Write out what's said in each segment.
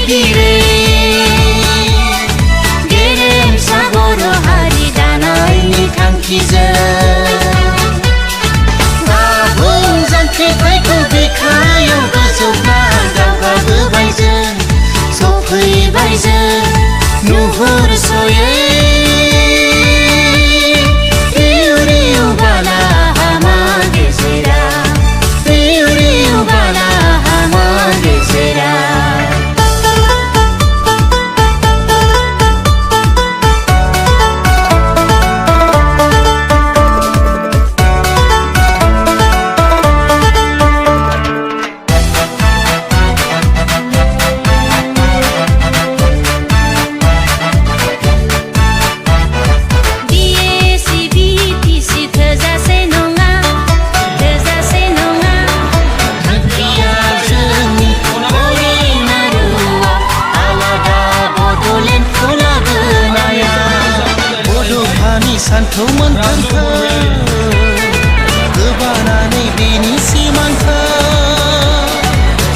रे गेरेमसा बर' हारि दानायनि थांखिजों आबुं जांख्रिथायखौ बिखायाव गोजौना दावगाबोबाय जों सफैबाय जों नुहुरस'यै सानखौ मोनथांखो गोबानानै बेनि सिमांखौ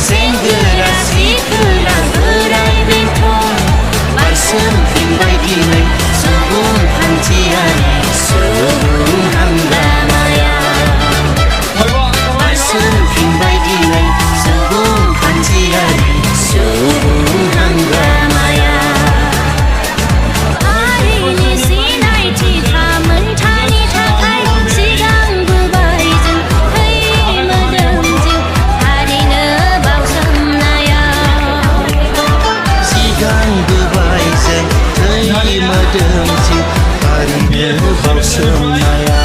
सेंग्रा सिख्ला बोराय बेन्थ बारसोमफिनबाय दिनै सुबुंखान्थियारि सुबुं हांगामाया बारसोमफिनबाय दिनै सुबुंखान्थियारि सुबुं हांगामाया मोदोमजों हारिनो बावसोमनाया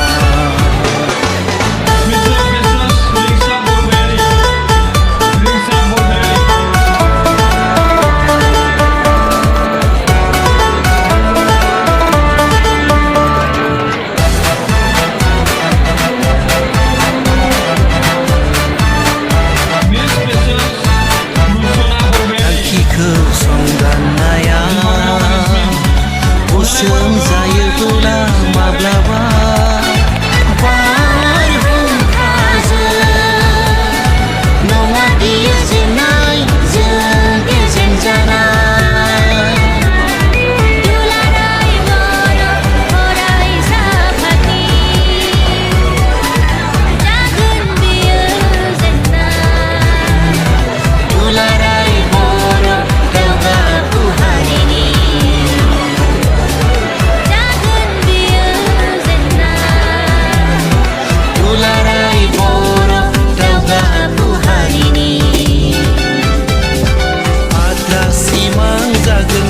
थांखिखौ संदाननाया सोमजायोबोला माब्लाबा बारहुंखाजों नङा बियो जेननाय जों गेजेन जानाय दुलाराय बर' फरायसाफोरनि जागोन बियो जेननाय दुलाराय बर' दावगाफु हारिनि जागोन